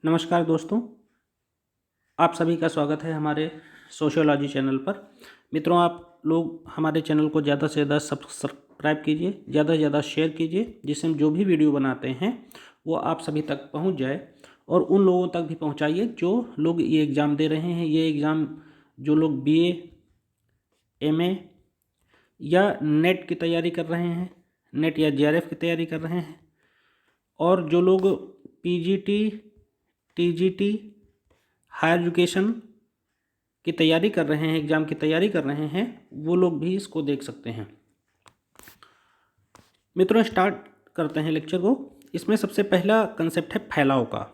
नमस्कार दोस्तों, आप सभी का स्वागत है हमारे सोशियोलॉजी चैनल पर। मित्रों, आप लोग हमारे चैनल को ज़्यादा से ज़्यादा सब्सक्राइब कीजिए, ज़्यादा से ज़्यादा शेयर कीजिए, जिससे हम जो भी वीडियो बनाते हैं वो आप सभी तक पहुंच जाए और उन लोगों तक भी पहुंचाइए जो लोग ये एग्ज़ाम दे रहे हैं। ये एग्ज़ाम जो लोग BA, MA या नेट की तैयारी कर रहे हैं, नेट या JRF की तैयारी कर रहे हैं, और जो लोग PGT, TGT, हायर एजुकेशन की तैयारी कर रहे हैं, एग्ज़ाम की तैयारी कर रहे हैं, वो लोग भी इसको देख सकते हैं। मित्रों, स्टार्ट करते हैं लेक्चर को। इसमें सबसे पहला कंसेप्ट है फैलाव का,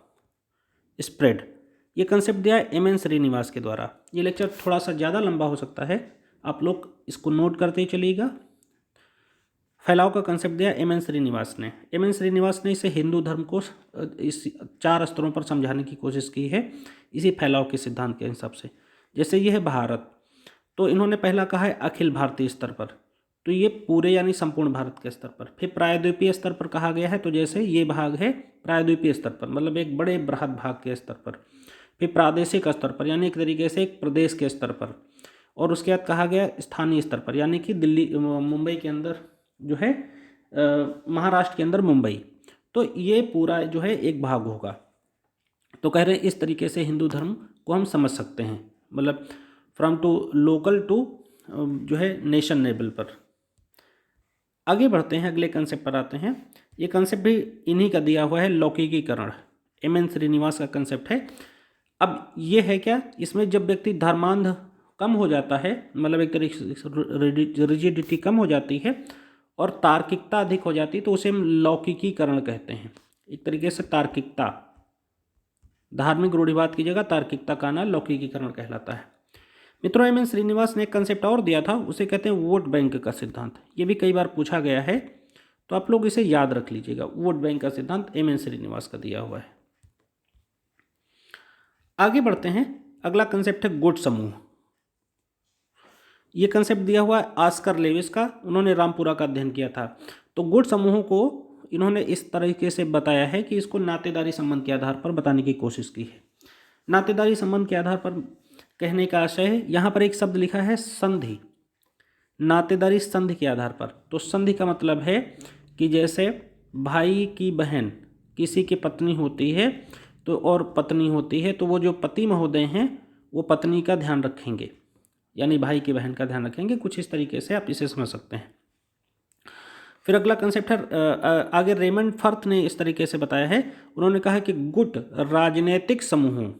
स्प्रेड। ये कंसेप्ट दिया है MN श्रीनिवास के द्वारा। ये लेक्चर थोड़ा सा ज़्यादा लंबा हो सकता है, आप लोग इसको नोट करते ही चलिएगा। फैलाव का कंसेप्ट दिया MN श्रीनिवास ने। MN श्रीनिवास ने इसे हिंदू धर्म को इस 4 स्तरों पर समझाने की कोशिश की है, इसी फैलाव के सिद्धांत के हिसाब से। जैसे ये है भारत, तो इन्होंने पहला कहा है अखिल भारतीय स्तर पर, तो ये पूरे यानी संपूर्ण भारत के स्तर पर। फिर प्रायद्वीपीय स्तर पर कहा गया है, तो जैसे ये भाग है प्रायद्वीपीय स्तर पर, मतलब एक बड़े बृहद भाग के स्तर पर। फिर प्रादेशिक स्तर पर, यानी एक तरीके से एक प्रदेश के स्तर पर। और उसके बाद कहा गया स्थानीय स्तर पर, यानी कि दिल्ली, मुंबई के अंदर जो है, महाराष्ट्र के अंदर मुंबई। तो ये पूरा जो है एक भाग होगा। तो कह रहे हैं इस तरीके से हिंदू धर्म को हम समझ सकते हैं, मतलब फ्रॉम टू लोकल टू जो है नेशन लेवल पर। आगे बढ़ते हैं, अगले कंसेप्ट पर आते हैं। ये कंसेप्ट भी इन्हीं का दिया हुआ है, लौकिकीकरण। MN श्रीनिवास का कंसेप्ट है। अब ये है क्या, इसमें जब व्यक्ति धर्मांध कम हो जाता है, मतलब एक तरीके से रिजिडिटी कम हो जाती है और तार्किकता अधिक हो जाती है, तो उसे हम लौकिकीकरण कहते हैं। एक तरीके से तार्किकता, धार्मिक रूढ़िवाद की जगह तार्किकता का नाम लौकिकीकरण कहलाता है। मित्रों, MN श्रीनिवास ने एक कंसेप्ट और दिया था, उसे कहते हैं वोट बैंक का सिद्धांत। ये भी कई बार पूछा गया है, तो आप लोग इसे याद रख लीजिएगा। वोट बैंक का सिद्धांत MN श्रीनिवास का दिया हुआ है। आगे बढ़ते हैं, अगला कंसेप्ट है गुट समूह। ये कंसेप्ट दिया हुआ है ऑस्कर लेविस का, उन्होंने रामपुरा का अध्ययन किया था। तो गुट समूहों को इन्होंने इस तरीके से बताया है कि इसको नातेदारी संबंध के आधार पर बताने की कोशिश की है। नातेदारी संबंध के आधार पर कहने का आशय है, यहाँ पर एक शब्द लिखा है संधि, नातेदारी संधि के आधार पर। तो संधि का मतलब है कि जैसे भाई की बहन किसी की पत्नी होती है, तो और पत्नी होती है, तो वो जो पति महोदय हैं वो पत्नी का ध्यान रखेंगे, यानी भाई की बहन का ध्यान रखेंगे। कुछ इस तरीके से आप इसे समझ सकते हैं। फिर अगला कंसेप्ट है, आगे रेमंड फर्थ ने इस तरीके से बताया है। उन्होंने कहा कि गुट राजनीतिक समूहों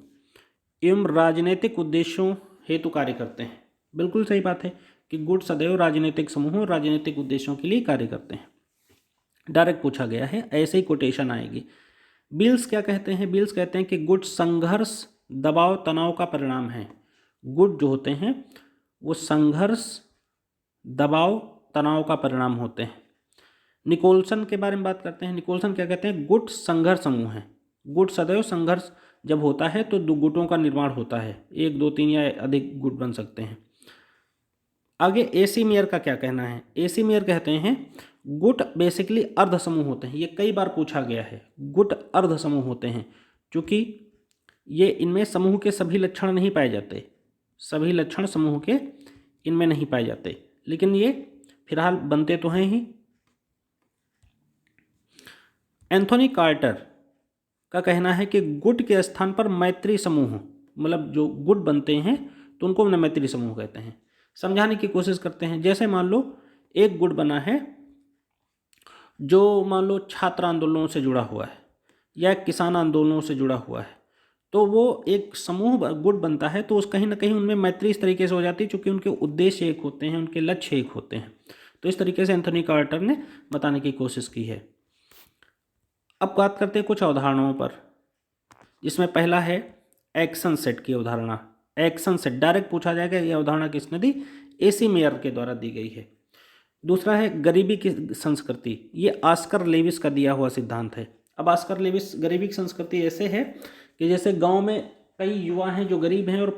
एवं राजनीतिक उद्देश्यों हेतु कार्य करते हैं। बिल्कुल सही बात है कि गुट सदैव राजनीतिक समूहों, राजनीतिक उद्देश्यों के लिए कार्य करते हैं। डायरेक्ट पूछा गया है, ऐसे ही कोटेशन आएगी। बिल्स क्या कहते हैं? बिल्स कहते हैं कि गुट संघर्ष, दबाव, तनाव का परिणाम है। गुट जो होते हैं वो संघर्ष, दबाव, तनाव का परिणाम होते हैं। निकोलसन के बारे में बात करते हैं। निकोलसन क्या कहते हैं? गुट संघर्ष समूह है। गुट सदैव संघर्ष जब होता है तो दो गुटों का निर्माण होता है, 1, 2, 3 या अधिक गुट बन सकते हैं। आगे AC मेयर का क्या कहना है? AC मेयर कहते हैं गुट बेसिकली अर्ध समूह होते हैं। ये कई बार पूछा गया है, गुट अर्ध समूह होते हैं, क्योंकि ये इनमें समूह के सभी लक्षण नहीं पाए जाते, सभी लक्षण समूह के इनमें नहीं पाए जाते, लेकिन ये फिलहाल बनते तो हैं ही। एंथोनी कार्टर का कहना है कि गुट के स्थान पर मैत्री समूह, मतलब जो गुट बनते हैं तो उनको मैत्री समूह कहते हैं। समझाने की कोशिश करते हैं। जैसे मान लो एक गुट बना है जो मान लो छात्र आंदोलनों से जुड़ा हुआ है या किसान आंदोलनों से जुड़ा हुआ है, तो वो एक समूह गुट बनता है, तो उस कहीं ना कहीं उनमें मैत्री इस तरीके से हो जाती है, क्योंकि उनके उद्देश्य एक होते हैं, उनके लक्ष्य एक होते हैं। तो इस तरीके से एंथोनी कार्टर ने बताने की कोशिश की है। अब बात करते हैं कुछ अवधारणाओं पर, जिसमें पहला है एक्शन सेट की अवधारणा। एक्शन सेट डायरेक्ट पूछा जाएगा, यह अवधारणा किसने दी? AC मेयर के द्वारा दी गई है। दूसरा है गरीबी की संस्कृति, ये ऑस्कर लेविस का दिया हुआ सिद्धांत है। अब ऑस्कर लेविस गरीबी की संस्कृति ऐसे है कि जैसे गांव में कई युवा हैं जो गरीब हैं और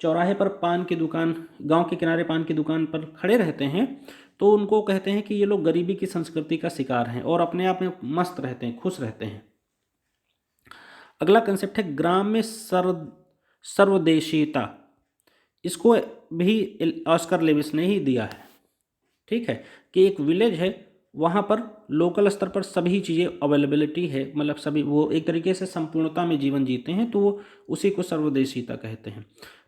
चौराहे पर पान की दुकान, गांव के किनारे पान की दुकान पर खड़े रहते हैं, तो उनको कहते हैं कि ये लोग गरीबी की संस्कृति का शिकार हैं और अपने आप में मस्त रहते हैं, खुश रहते हैं। अगला कंसेप्ट है ग्राम में सर्वदेशीयता। इसको भी ऑस्कर लेविस ने ही दिया है। ठीक है, कि एक विलेज है, वहाँ पर लोकल स्तर पर सभी चीज़ें अवेलेबिलिटी है, मतलब सभी, वो एक तरीके से संपूर्णता में जीवन जीते हैं, तो वो उसी को सर्वदेशीयता कहते हैं।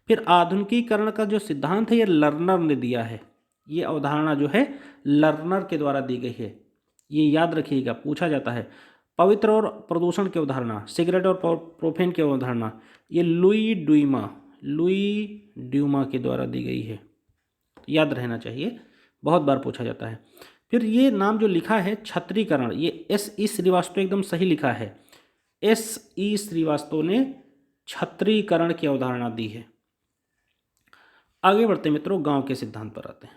फिर आधुनिकीकरण का जो सिद्धांत है ये लर्नर ने दिया है। ये अवधारणा जो है लर्नर के द्वारा दी गई है, ये याद रखिएगा, पूछा जाता है। पवित्र और प्रदूषण की अवधारणा, सिगरेट और प्रोफेन की अवधारणा, ये लुई ड्यूमा के द्वारा दी गई है, याद रहना चाहिए, बहुत बार पूछा जाता है। फिर ये नाम जो लिखा है छत्रीकरण, ये S.E. श्रीवास्तव एकदम सही लिखा है। S.E. श्रीवास्तव ने छत्रीकरण की अवधारणा दी है। आगे बढ़ते मित्रों, गांव के सिद्धांत पर आते हैं।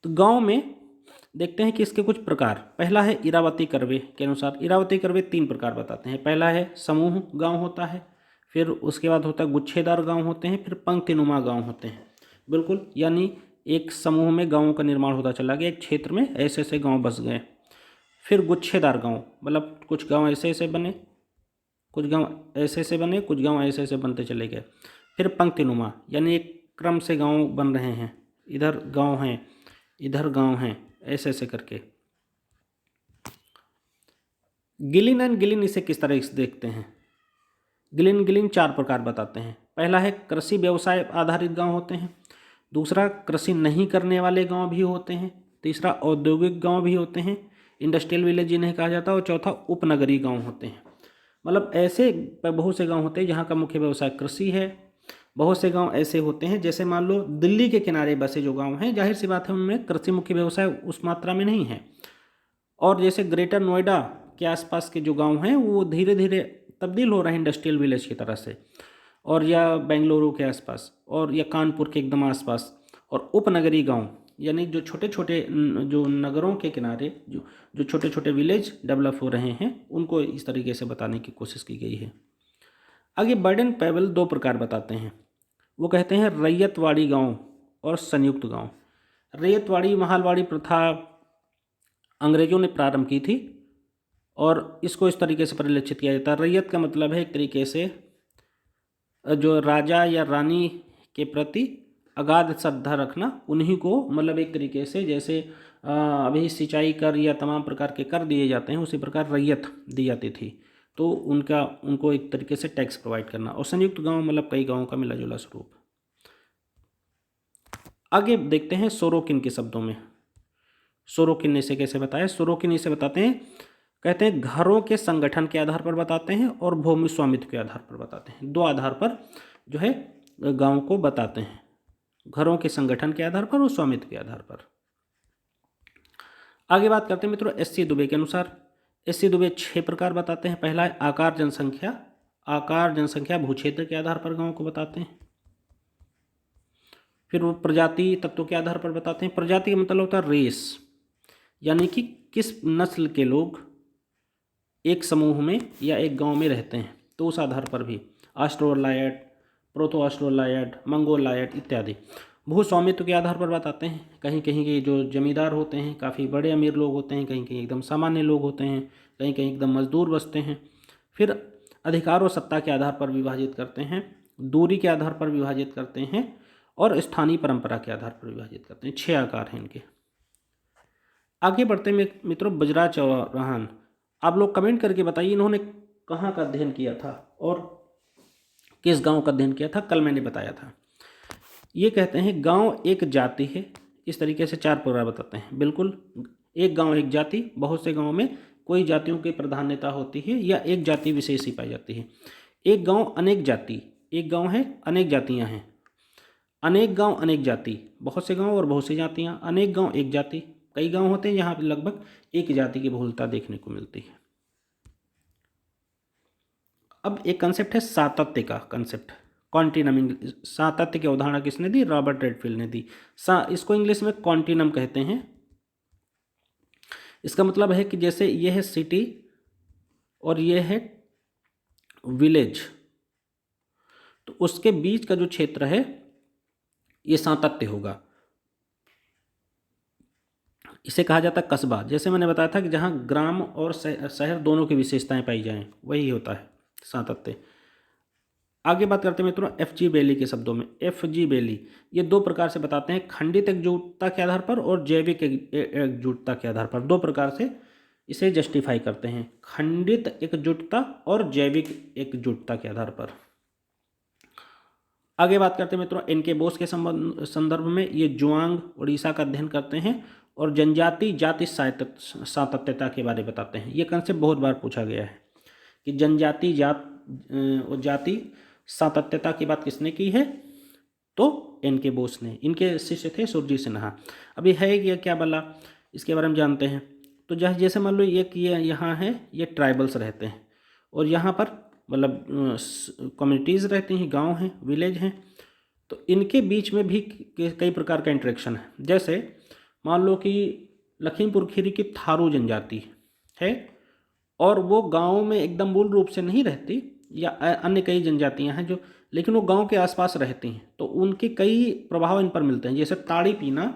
तो गांव में देखते हैं कि इसके कुछ प्रकार। पहला है इरावती कर्वे के अनुसार। इरावती कर्वे 3 प्रकार बताते हैं। पहला है समूह गांव होता है, फिर उसके बाद होता है गुच्छेदार गांव होते हैं, फिर पंक्तिनुमा गांव होते हैं। बिल्कुल, यानी एक समूह में गांवों का निर्माण होता चला गया, एक क्षेत्र में ऐसे ऐसे गांव बस गए। फिर गुच्छेदार गांव, मतलब कुछ गांव ऐसे ऐसे बने, कुछ गांव ऐसे ऐसे बने, कुछ गांव ऐसे ऐसे बनते चले गए। फिर पंक्तिनुमा, यानी एक क्रम से गांव बन रहे हैं, इधर गांव हैं, इधर गांव हैं, ऐसे ऐसे करके। गिलिन एंड गिलिन इसे किस तरह से देखते हैं? गिलिन 4 प्रकार बताते हैं। पहला है कृषि व्यवसाय आधारित गांव होते हैं, दूसरा कृषि नहीं करने वाले गांव भी होते हैं, तीसरा औद्योगिक गांव भी होते हैं, इंडस्ट्रियल विलेज जिन्हें कहा जाता है, और चौथा उपनगरीय गांव होते हैं। मतलब ऐसे बहुत से गांव होते हैं जहां का मुख्य व्यवसाय कृषि है। बहुत से गांव ऐसे होते हैं, जैसे मान लो दिल्ली के किनारे बसे जो गांव हैं, जाहिर सी बात है उनमें कृषि मुख्य व्यवसाय उस मात्रा में नहीं है। और जैसे ग्रेटर नोएडा के आसपास के जो गांव हैं वो धीरे धीरे तब्दील हो रहे हैं इंडस्ट्रियल विलेज की तरह से, और या बेंगलुरु के आसपास, और या कानपुर के एकदम आसपास। और उपनगरीय गांव यानी जो छोटे छोटे जो नगरों के किनारे जो छोटे छोटे विलेज डेवलप हो रहे हैं, उनको इस तरीके से बताने की कोशिश की गई है। आगे बर्डन पैबल 2 प्रकार बताते हैं। वो कहते हैं रैयतवाड़ी गांव और संयुक्त गांव। रैयतवाड़ी महालवाड़ी प्रथा अंग्रेजों ने प्रारंभ की थी, और इसको इस तरीके से परिलक्षित किया जाता है। रैयत का मतलब है एक तरीके से जो राजा या रानी के प्रति अगाध श्रद्धा रखना, उन्हीं को, मतलब एक तरीके से जैसे अभी सिंचाई कर या तमाम प्रकार के कर दिए जाते हैं, उसी प्रकार रैयत दी जाती थी, तो उनको एक तरीके से टैक्स प्रोवाइड करना। और संयुक्त गांव मतलब कई गांवों का मिला जुला स्वरूप। आगे देखते हैं सोरोकिन के शब्दों में। सोरोकिन ने इसे कैसे बताया? सोरोकिन इसे बताते हैं, कहते हैं घरों के संगठन के आधार पर बताते हैं और भूमि स्वामित्व के आधार पर बताते हैं। 2 आधार पर जो है गांव को बताते हैं, घरों के संगठन के आधार पर और स्वामित्व के आधार पर। आगे बात करते हैं मित्रों S.C. दुबे के अनुसार। S.C. दुबे 6 प्रकार बताते हैं। पहला है आकार जनसंख्या भूक्षेत्र के आधार पर गांव को बताते हैं। फिर वो प्रजाति तत्वों के आधार पर बताते हैं। प्रजाति का मतलब होता है रेस, यानी कि किस नस्ल के लोग एक समूह में या एक गांव में रहते हैं, तो उस आधार पर भी ऑस्ट्रोलायड, प्रोतो ऑस्ट्रोलायड, मंगोलायड इत्यादि। भूस्वामित्व के आधार पर बताते हैं। कहीं कहीं के जो जमींदार होते हैं काफ़ी बड़े अमीर लोग होते हैं, कहीं कहीं एकदम सामान्य लोग होते हैं, कहीं कहीं एकदम मजदूर बसते हैं। फिर अधिकार और सत्ता के आधार पर विभाजित करते हैं, दूरी के आधार पर विभाजित करते हैं, और स्थानीय परंपरा के आधार पर विभाजित करते हैं। 6 आकार हैं इनके। आगे बढ़ते हैं मित्रों बजरा चौहान। आप लोग कमेंट करके बताइए इन्होंने कहाँ का अध्ययन किया था और किस गांव का अध्ययन किया था। कल मैंने बताया था। ये कहते हैं गांव एक जाति है, इस तरीके से 4 प्रकार बताते हैं। बिल्कुल, एक गांव एक जाति, बहुत से गांव में कोई जातियों की प्राधान्यता होती है या एक जाति विशेष ही पाई जाती है। एक गांव अनेक जाति, एक गांव है अनेक जातियां हैं। अनेक गांव अनेक जाति, बहुत से गांव और बहुत सी जातियां। अनेक गांव एक जाति, कई गांव होते हैं यहाँ लगभग एक जाति की बहुलता देखने को मिलती है। अब एक कंसेप्ट है सातत्य का कंसेप्ट, कॉन्टिनम। सातत्य की अवधारणा किसने दी? रॉबर्ट रेडफील्ड ने दी। इसको इंग्लिश में कॉन्टिनम कहते हैं। इसका मतलब है कि जैसे ये है सिटी और ये है विलेज, तो उसके बीच का जो क्षेत्र है ये सातत्य होगा। इसे कहा जाता है कस्बा। जैसे मैंने बताया था कि जहाँ ग्राम और शहर दोनों की विशेषताएं पाई जाएं, वही होता है सातत्य। आगे बात करते हैं मित्रों एफ.जी. बेली के शब्दों में। एफ.जी. बेली ये दो प्रकार से बताते हैं, खंडित एकजुटता के आधार पर और जैविक एकजुटता के आधार पर। दो प्रकार से इसे जस्टिफाई करते हैं, खंडित एकजुटता और जैविक एकजुटता के आधार पर। आगे बात करते हैं मित्रों एन.के. बोस के संदर्भ में। ये जुआंग उड़ीसा का अध्ययन करते हैं और जनजाति जाति सातत्यता के बारे में बताते हैं। ये कंसेप्ट बहुत बार पूछा गया है कि जनजाति जाति सातत्यता की बात किसने की है, तो एन.के. बोस ने। इनके शिष्य थे सुरजीत सिन्हा। अभी है ये क्या बोला, इसके बारे में जानते हैं। तो जैसे मान लो ये कि यहाँ है, ये ट्राइबल्स रहते हैं और यहाँ पर मतलब कम्युनिटीज़ रहती हैं, गांव हैं, विलेज हैं। तो इनके बीच में भी कई प्रकार का इंटरेक्शन है। जैसे मान लो कि लखीमपुर खीरी की थारू जनजाति है और वो गांव में एकदम मूल रूप से नहीं रहती, या अन्य कई जनजातियां हैं जो, लेकिन वो गांव के आसपास रहती हैं, तो उनके कई प्रभाव इन पर मिलते हैं। जैसे ताड़ी पीना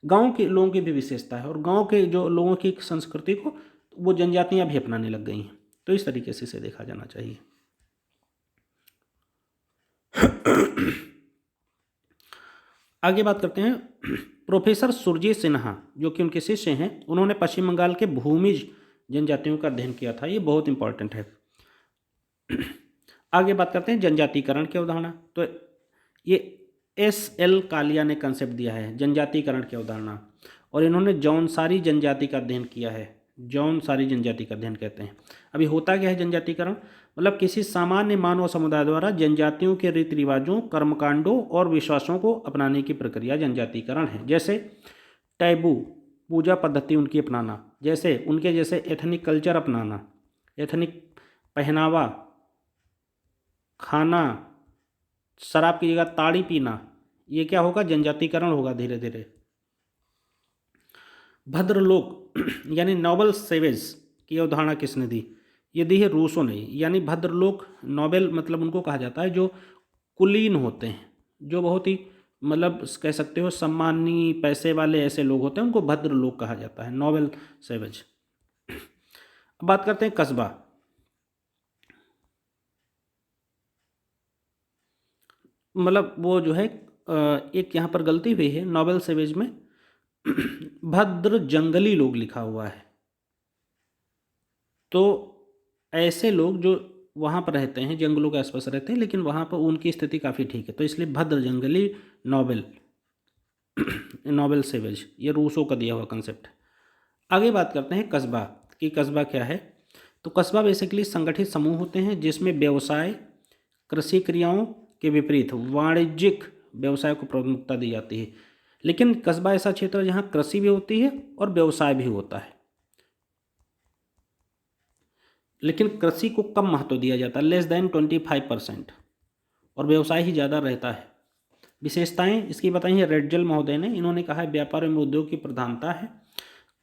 गांव के लोगों की भी विशेषता है और गांव के जो लोगों की संस्कृति को वो जनजातियां भी अपनाने लग गई हैं। तो इस तरीके से इसे देखा जाना चाहिए। आगे बात करते हैं प्रोफेसर सुरजीत सिन्हा जो कि उनके शिष्य हैं। उन्होंने पश्चिम बंगाल के भूमिज जनजातियों का अध्ययन किया था। ये बहुत इंपॉर्टेंट है। आगे बात करते हैं जनजातीकरण की अवधारणा। तो ये S.L. कालिया ने कंसेप्ट दिया है जनजातीकरण की अवधारणा, और इन्होंने जौनसारी जनजाति का अध्ययन किया है। जौनसारी जनजाति का अध्ययन कहते हैं। अभी होता क्या है जनजातीकरण, मतलब किसी सामान्य मानव समुदाय द्वारा जनजातियों के रीति रिवाजों, कर्मकांडों और विश्वासों को अपनाने की प्रक्रिया जनजातीकरण है। जैसे टैबू पूजा पद्धति उनकी अपनाना, जैसे उनके जैसे एथनिक कल्चर अपनाना, एथनिक पहनावा, खाना, शराब की जगह ताड़ी पीना, ये क्या होगा, जनजातीकरण होगा धीरे धीरे। भद्रलोक यानी नोबल सेवेज की अवधारणा किसने दी, ये दी है रूसों ने। यानी भद्रलोक नोबेल मतलब उनको कहा जाता है जो कुलीन होते हैं, जो बहुत ही मतलब कह सकते हो सम्मानी पैसे वाले ऐसे लोग होते हैं, उनको भद्रलोक कहा जाता है, नोबेल सेवेज। अब बात करते हैं कस्बा। मतलब वो जो है एक यहाँ पर गलती हुई है, नोबेल सेवेज में भद्र जंगली लोग लिखा हुआ है। तो ऐसे लोग जो वहाँ पर रहते हैं, जंगलों के आसपास रहते हैं, लेकिन वहाँ पर उनकी स्थिति काफ़ी ठीक है, तो इसलिए भद्र जंगली नोबेल सेवेज, ये रूसों का दिया हुआ कंसेप्ट। आगे बात करते हैं कस्बा कि कस्बा क्या है। तो कस्बा बेसिकली संगठित समूह होते हैं जिसमें व्यवसाय, कृषि क्रियाओं के विपरीत वाणिज्यिक व्यवसाय को प्रमुखता दी जाती है। लेकिन कस्बा ऐसा क्षेत्र है जहाँ कृषि भी होती है और व्यवसाय भी होता है, लेकिन कृषि को कम महत्व दिया जाता है, लेस देन 25%, और व्यवसाय ही ज़्यादा रहता है। विशेषताएं इसकी बताई हैं रेडजल महोदय ने। इन्होंने कहा है व्यापार एवं उद्योग की प्रधानता है,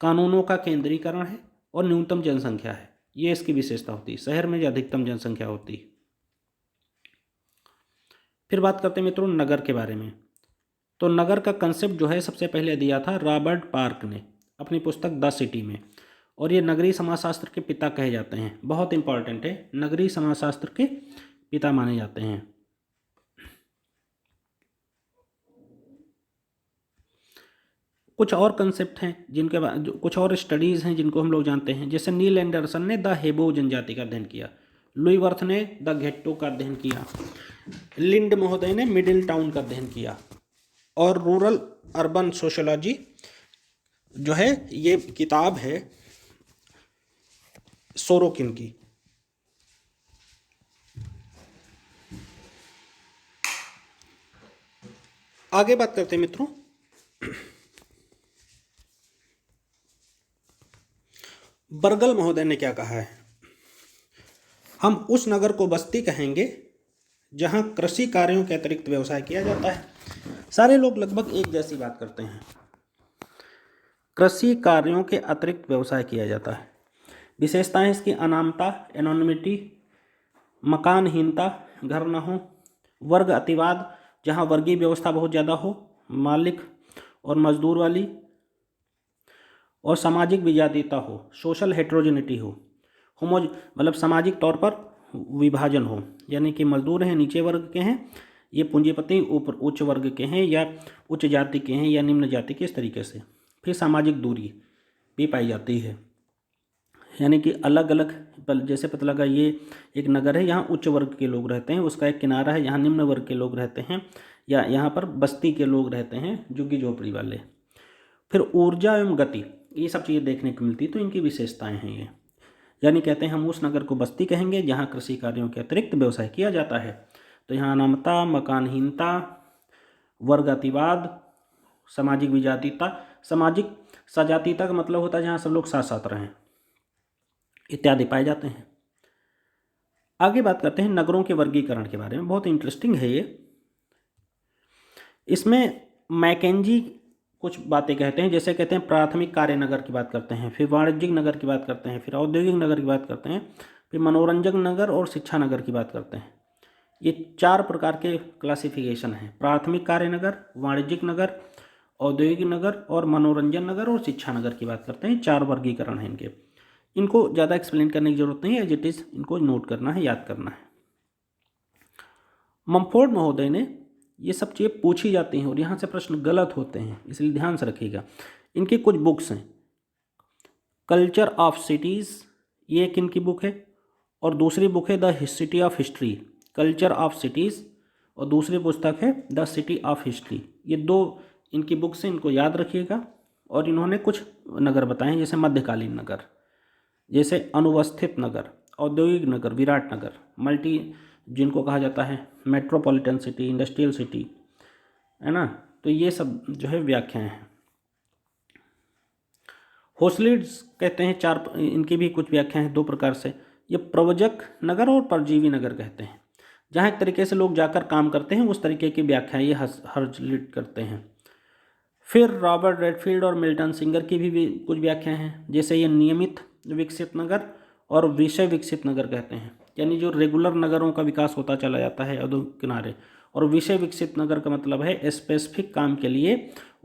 कानूनों का केंद्रीकरण है और न्यूनतम जनसंख्या है, ये इसकी विशेषता होती है। शहर में अधिकतम जनसंख्या होती है। फिर बात करते हैं मित्रों नगर के बारे में। तो नगर का कंसेप्ट जो है सबसे पहले दिया था रॉबर्ट पार्क ने अपनी पुस्तक द सिटी में, और ये नगरीय समाजशास्त्र के पिता कहे जाते हैं। बहुत इंपॉर्टेंट है, नगरीय समाजशास्त्र के पिता माने जाते हैं। कुछ और कंसेप्ट हैं जिनके बाद कुछ और स्टडीज़ हैं जिनको हम लोग जानते हैं। जैसे नील एंडरसन ने द हेबो जनजाति का अध्ययन किया, लुई वर्थ ने द घेट्टो का अध्ययन किया, लिंड महोदय ने मिडिल टाउन का अध्ययन किया, और रूरल अर्बन सोशियोलॉजी जो है ये किताब है सोरोकिन की। आगे बात करते हैं मित्रों बर्गल महोदय ने क्या कहा है। हम उस नगर को बस्ती कहेंगे जहां कृषि कार्यों के अतिरिक्त व्यवसाय किया जाता है। सारे लोग लगभग एक जैसी बात करते हैं, कृषि कार्यों के अतिरिक्त व्यवसाय किया जाता है। विशेषताएं इसकी अनामता, एनोनिमिटी, मकानहीनता, घर न हो, वर्ग अतिवाद जहां वर्गीय व्यवस्था बहुत ज़्यादा हो, मालिक और मजदूर वाली, और सामाजिक विजातीयता हो, सोशल हेट्रोजेनिटी हो, मतलब सामाजिक तौर पर विभाजन हो, यानी कि मजदूर हैं नीचे वर्ग के हैं, ये पूंजीपति ऊपर उच्च वर्ग के हैं या उच्च जाति के हैं या निम्न जाति के, इस तरीके से। फिर सामाजिक दूरी भी पाई जाती है, यानी कि अलग अलग, जैसे पता लगा ये एक नगर है, यहाँ उच्च वर्ग के लोग रहते हैं, उसका एक किनारा है, यहाँ निम्न वर्ग के लोग रहते हैं, या यहाँ पर बस्ती के लोग रहते हैं, झुग्गी झोपड़ी वाले। फिर ऊर्जा एवं गति, ये सब चीज़ें देखने को मिलती, तो इनकी विशेषताएं हैं ये। यानी कहते हैं हम उस नगर को बस्ती कहेंगे जहाँ कृषि कार्यों के अतिरिक्त व्यवसाय किया जाता है। तो यहाँ अनामता, मकानहीनता, वर्गतिवाद, सामाजिक विजातीयता, सामाजिक सजातीयता का मतलब होता है जहाँ सब लोग साथ साथ रहें, इत्यादि पाए जाते हैं। आगे बात करते हैं नगरों के वर्गीकरण के बारे में, बहुत इंटरेस्टिंग है ये। इसमें मैकेंजी कुछ बातें कहते हैं, जैसे कहते हैं प्राथमिक कार्य नगर की बात करते हैं, फिर वाणिज्यिक नगर की बात करते हैं, फिर औद्योगिक नगर की बात करते हैं, फिर मनोरंजक नगर और शिक्षा नगर की बात करते हैं। ये 4 प्रकार के क्लासिफिकेशन हैं, प्राथमिक कार्य नगर, वाणिज्यिक नगर, औद्योगिक नगर और मनोरंजन नगर और शिक्षा नगर की बात करते हैं। 4 वर्गीकरण हैं इनके, इनको ज़्यादा एक्सप्लेन करने की जरूरत नहीं है, एज इट इज़ इनको नोट करना है, याद करना है। मम्फोर्ड महोदय ने ये सब चीज़ें पूछी जाती हैं और यहाँ से प्रश्न गलत होते हैं, इसलिए ध्यान से रखिएगा। इनकी कुछ बुक्स हैं, कल्चर ऑफ सिटीज़, ये एक इनकी बुक है, और दूसरी बुक है the city of history, culture of cities, और दूसरी पुस्तक है द सिटी ऑफ हिस्ट्री। ये 2 इनकी बुक्स हैं, इनको याद रखिएगा। और इन्होंने कुछ नगर बताए हैं, जैसे मध्यकालीन नगर, जैसे अनुवस्थित नगर, औद्योगिक नगर, विराट नगर, मल्टी जिनको कहा जाता है मेट्रोपॉलिटन सिटी, इंडस्ट्रियल सिटी, है ना। तो ये सब जो है व्याख्याएं हैं। होस्लिड्स कहते हैं 4, इनकी भी कुछ व्याख्याएं हैं 2 प्रकार से। ये प्रव्रजक नगर और परजीवी नगर कहते हैं, जहाँ एक तरीके से लोग जाकर काम करते हैं, उस तरीके की व्याख्याएं ये होस्लिड करते हैं। फिर रॉबर्ट रेडफील्ड और मिल्टन सिंगर की भी कुछ व्याख्याएं हैं, जैसे ये नियमित विकसित नगर और विषय विकसित नगर कहते हैं, यानी जो रेगुलर नगरों का विकास होता चला जाता है औद्योगिक किनारे, और विषय विकसित नगर का मतलब है स्पेसिफिक काम के लिए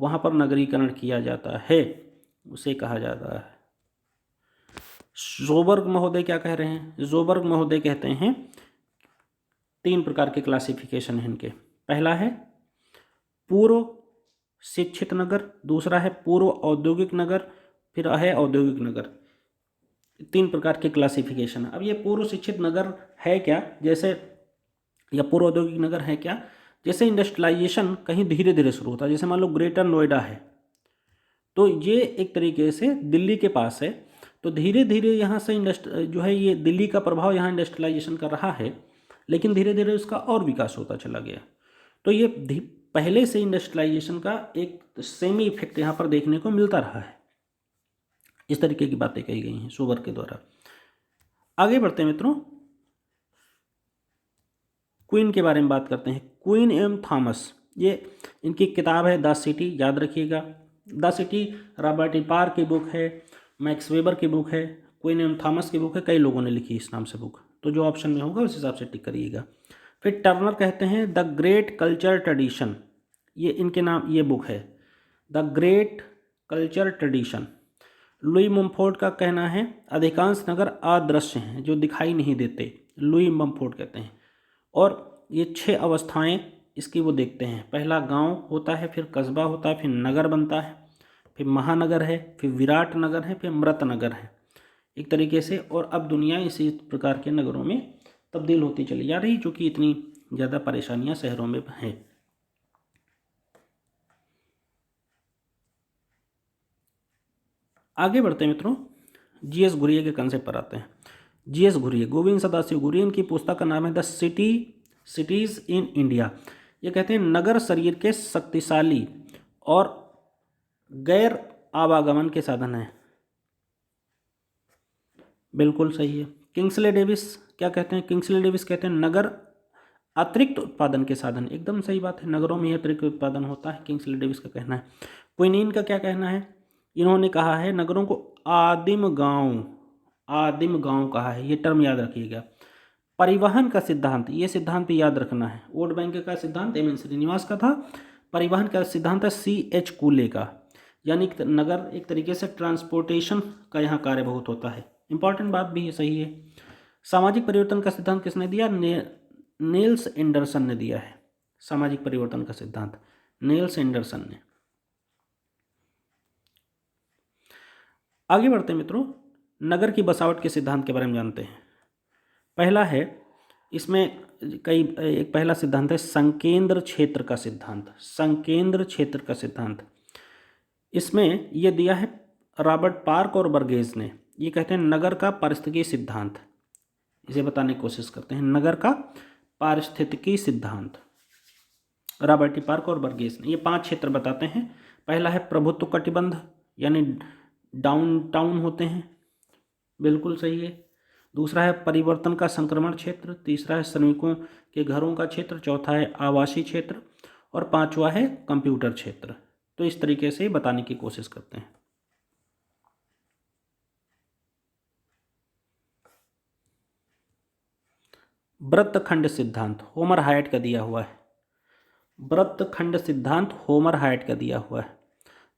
वहाँ पर नगरीकरण किया जाता है, उसे कहा जाता है। ज़ोबर्ग महोदय क्या कह रहे हैं? ज़ोबर्ग महोदय कहते हैं 3 प्रकार के क्लासिफिकेशन हैं इनके। पहला है पूर्व शिक्षित नगर, दूसरा है पूर्व औद्योगिक नगर, फिर है औद्योगिक नगर। 3 प्रकार के क्लासिफिकेशन। अब ये पूर्व शिक्षित नगर है क्या, जैसे या पूर्व औद्योगिक नगर है क्या, जैसे इंडस्ट्रियलाइजेशन कहीं धीरे धीरे शुरू होता है, जैसे मान लो ग्रेटर नोएडा है, तो ये एक तरीके से दिल्ली के पास है, तो धीरे धीरे यहाँ से जो है ये दिल्ली का प्रभाव यहाँ इंडस्ट्रियलाइजेशन कर रहा है, लेकिन धीरे धीरे उसका और विकास होता चला गया। तो ये पहले से इंडस्ट्रियलाइजेशन का एक सेमी इफेक्ट यहाँ पर देखने को मिलता रहा है। इस तरीके की बातें कही गई हैं ज़ोबर्ग के द्वारा। आगे बढ़ते हैं मित्रों, क्वीन के बारे में बात करते हैं। क्वीन एम थॉमस, ये इनकी किताब है द सिटी, याद रखिएगा। द सिटी रॉबर्ट पार की बुक है, मैक्स वेबर की बुक है, क्वीन एम थॉमस की बुक है, कई लोगों ने लिखी इस नाम से बुक, तो जो ऑप्शन में होगा उस हिसाब से टिक करिएगा। फिर टर्नर कहते हैं द ग्रेट कल्चर ट्रेडिशन, ये इनके नाम ये बुक है the great culture tradition. Lewis Mumford का कहना है अधिकांश नगर अदृश्य हैं, जो दिखाई नहीं देते, लुई मम्फोर्ड कहते हैं। और ये 6 अवस्थाएं इसकी वो देखते हैं, पहला गांव होता है, फिर कस्बा होता है, फिर नगर बनता है, फिर महानगर है, फिर विराट नगर है, फिर मृत नगर है, एक तरीके से। और अब दुनिया इसी प्रकार के नगरों में तब्दील होती चली जा रही, जो कि इतनी ज़्यादा परेशानियां शहरों में हैं। आगे बढ़ते हैं मित्रों, जीएस घुरिये के कंसेप्ट पर आते हैं। जीएस घुरिये, गोविंद सदाशिव घुरिये, इनकी पुस्तक का नाम है द सिटीज़ इन इंडिया। ये कहते हैं नगर शरीर के शक्तिशाली और गैर आवागमन के साधन हैं। बिल्कुल सही है। किंग्सले डेविस क्या कहते हैं? किंग्सले डेविस कहते हैं नगर अतिरिक्त उत्पादन के साधन, एकदम सही बात है, नगरों में अतिरिक्त उत्पादन होता है, किंग्सले डेविस का कहना है। क्विनीन का क्या कहना है? इन्होंने कहा है नगरों को आदिम गांव कहा है, ये टर्म याद रखिएगा। परिवहन का सिद्धांत, ये सिद्धांत भी याद रखना है। वोट बैंक का सिद्धांत एम एन श्रीनिवास का था, परिवहन का सिद्धांत है सी एच कूले का, यानी नगर एक तरीके से ट्रांसपोर्टेशन का यहाँ कार्य बहुत होता है। इंपॉर्टेंट बात भी ये सही है। सामाजिक परिवर्तन का सिद्धांत किसने दिया? नील्स एंडरसन ने दिया है। सामाजिक परिवर्तन का सिद्धांत नील्स एंडरसन ने। आगे बढ़ते हैं मित्रों, नगर की बसावट के सिद्धांत के बारे में जानते हैं। पहला है, इसमें एक पहला सिद्धांत है संकेंद्र क्षेत्र का सिद्धांत। संकेंद्र क्षेत्र का सिद्धांत, इसमें यह दिया है रॉबर्ट पार्क और बर्गेस ने। ये कहते हैं नगर का पारिस्थितिकी सिद्धांत, इसे बताने की कोशिश करते हैं। नगर का पारिस्थितिकी सिद्धांत, रॉबर्ट टी पार्क और बर्गेस ने। ये 5 क्षेत्र बताते हैं। पहला है प्रभुत्व कटिबंध, यानी डाउनटाउन होते हैं, बिल्कुल सही है। दूसरा है परिवर्तन का संक्रमण क्षेत्र। तीसरा है श्रमिकों के घरों का क्षेत्र। चौथा है आवासीय क्षेत्र और 5वां है कंप्यूटर क्षेत्र। तो इस तरीके से बताने की कोशिश करते हैं। वृत्तखंड सिद्धांत होमर हायट का दिया हुआ है। वृत्तखंड सिद्धांत होमर हायट का दिया हुआ है।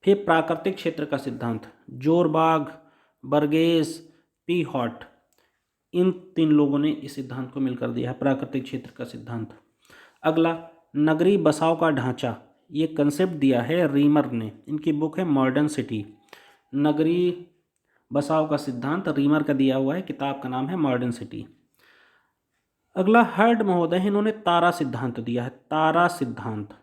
फिर प्राकृतिक क्षेत्र का सिद्धांत जोरबाग, बर्गेस, पी हॉट, इन 3 लोगों ने इस सिद्धांत को मिलकर दिया है, प्राकृतिक क्षेत्र का सिद्धांत। अगला नगरीय बसाव का ढांचा, ये कंसेप्ट दिया है रीमर ने, इनकी बुक है मॉडर्न सिटी। नगरीय बसाव का सिद्धांत रीमर का दिया हुआ है, किताब का नाम है मॉडर्न सिटी। अगला हर्ड महोदय, इन्होंने तारा सिद्धांत दिया है। तारा सिद्धांत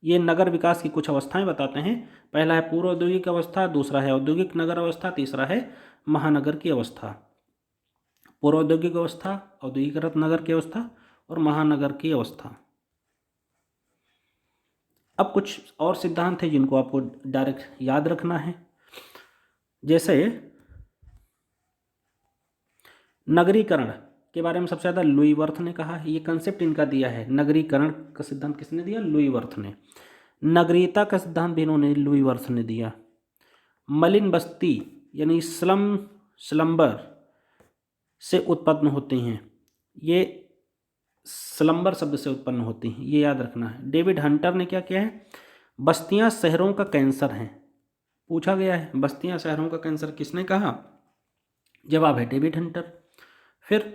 ये नगर विकास की कुछ अवस्थाएं बताते हैं। पहला है पूर्व औद्योगिक अवस्था, दूसरा है औद्योगिक नगर अवस्था, तीसरा है महानगर की अवस्था। पूर्व औद्योगिक अवस्था, औद्योगिकृत नगर की अवस्था और महानगर की अवस्था। अब कुछ और सिद्धांत हैं जिनको आपको डायरेक्ट याद रखना है, जैसे नगरीकरण के बारे में सबसे ज़्यादा लुई वर्थ ने कहा है। ये कंसेप्ट इनका दिया है। नगरीकरण का सिद्धांत किसने दिया? लुई वर्थ ने। नगरीयता का सिद्धांत भी इन्होंने लुई वर्थ ने दिया। मलिन बस्ती यानी स्लम्बर से उत्पन्न होती हैं, ये स्लम्बर शब्द से उत्पन्न होती हैं, ये याद रखना है। डेविड हंटर ने क्या किया है? बस्तियां शहरों का कैंसर हैं, पूछा गया है बस्तियां शहरों का कैंसर किसने कहा? जवाब है डेविड हंटर। फिर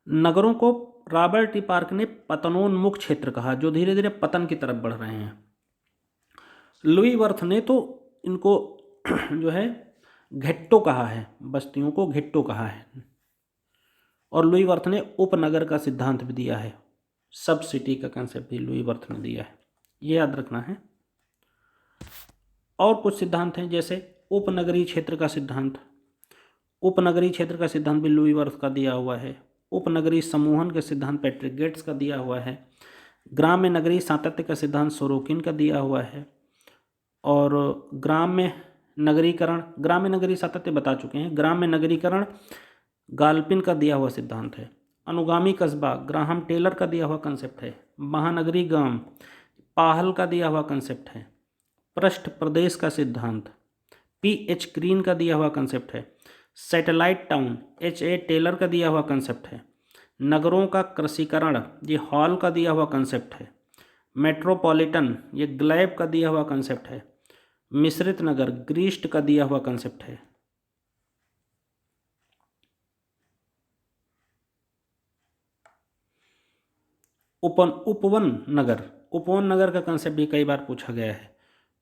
नगरों को रॉबर्ट टी पार्क ने पतनोन्मुख क्षेत्र कहा, जो धीरे धीरे पतन की तरफ बढ़ रहे हैं। लुई वर्थ ने तो इनको जो है घेट्टो कहा है, बस्तियों को घेट्टो कहा है। और लुई वर्थ ने उपनगर का सिद्धांत भी दिया है। सब सिटी का कंसेप्ट भी लुई वर्थ ने दिया है, ये याद रखना है। और कुछ सिद्धांत हैं, जैसे उपनगरीय क्षेत्र का सिद्धांत। उपनगरीय क्षेत्र का सिद्धांत भी लुई वर्थ का दिया हुआ है। उपनगरीय समूहन का सिद्धांत पैट्रिक गेट्स का दिया हुआ है। ग्राम्य नगरीय सातत्य का सिद्धांत सोरोकिन का दिया हुआ है। और ग्राम्य नगरीय सातत्य बता चुके हैं। ग्राम्य नगरीकरण गाल्पिन का दिया हुआ सिद्धांत है। अनुगामी कस्बा ग्राहम टेलर का दिया हुआ कंसेप्ट है। महानगरी गांव पाहल का दिया हुआ कंसेप्ट है। पृष्ठ प्रदेश का सिद्धांत P.H. ग्रीन का दिया हुआ कंसेप्ट है। Satellite town H.A. टेलर का दिया हुआ कंसेप्ट है। नगरों का कृषिकरण ये हॉल का दिया हुआ कंसेप्ट है। मेट्रोपॉलिटन ये ग्लैब का दिया हुआ कंसेप्ट है। मिश्रित नगर ग्रीस्ट का दिया हुआ कंसेप्ट है। उपवन नगर का कंसेप्ट भी कई बार पूछा गया है।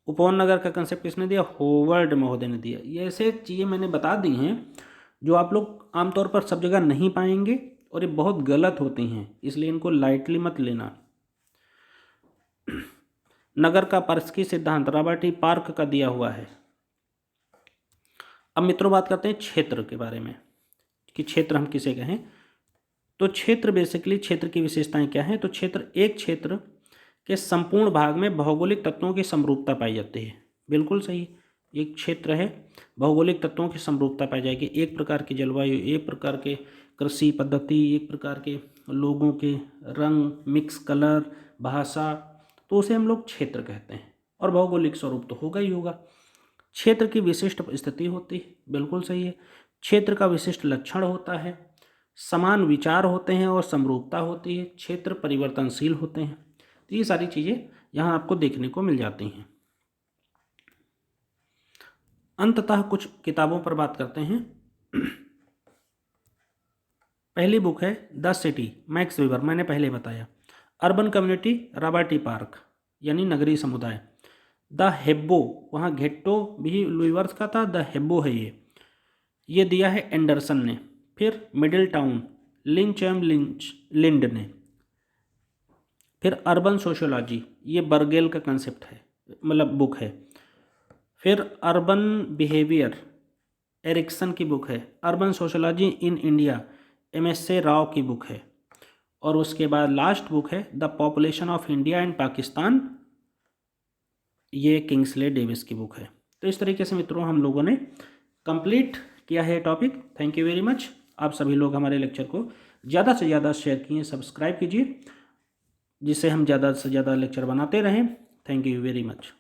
उपवन नगर का कंसेप्ट किसने दिया? होवर्ड महोदय ने दिया। ये ऐसे चीज़ें मैंने बता दी हैं जो आप लोग आमतौर पर सब जगह नहीं पाएंगे और ये बहुत गलत होती हैं, इसलिए इनको लाइटली मत लेना। नगर का पारिस्थितिकी सिद्धांत रॉबर्ट टी पार्क का दिया हुआ है। अब मित्रों बात करते हैं क्षेत्र के बारे में कि क्षेत्र हम किसे कहें। तो क्षेत्र बेसिकली क्षेत्र की विशेषताएं क्या हैं? तो एक क्षेत्र के संपूर्ण भाग में भौगोलिक तत्वों की समरूपता पाई जाती है। बिल्कुल सही, एक क्षेत्र है, भौगोलिक तत्वों की समरूपता पाई जाएगी। एक प्रकार की जलवायु, एक प्रकार के कृषि पद्धति, एक प्रकार के लोगों के रंग, मिक्स कलर, भाषा, तो उसे हम लोग क्षेत्र कहते हैं। और भौगोलिक स्वरूप तो होगा ही होगा। क्षेत्र की विशिष्ट स्थिति होती है, बिल्कुल सही है। क्षेत्र का विशिष्ट लक्षण होता है, समान विचार होते हैं और समरूपता होती है। क्षेत्र परिवर्तनशील होते हैं। तो ये सारी चीज़ें यहाँ आपको देखने को मिल जाती हैं। अंततः कुछ किताबों पर बात करते हैं। पहली बुक है द सिटी, मैक्स वेबर, मैंने पहले बताया। अर्बन कम्युनिटी, रॉबर्ट पार्क, यानी नगरीय समुदाय। द हेब्बो, वहाँ घेट्टो भी लुई वर्थ का था, द हेब्बो है ये दिया है एंडरसन ने। फिर मिडिल टाउन, लिंच एम लिंड ने। फिर अर्बन सोशियोलॉजी, ये बर्गेल का कंसेप्ट है, मतलब बुक है। फिर अर्बन बिहेवियर, एरिक्सन की बुक है। Urban sociology in India, MSA Rao की बुक है। और उसके बाद लास्ट बुक है the population of India and Pakistan, ये किंग्सले डेविस की बुक है। तो इस तरीके से मित्रों हम लोगों ने कंप्लीट किया है topic. Thank you very much. आप सभी लोग हमारे लेक्चर को ज़्यादा से ज़्यादा शेयर कीजिए, सब्सक्राइब कीजिए, जिससे हम ज़्यादा से ज़्यादा लेक्चर बनाते रहें। Thank you very much.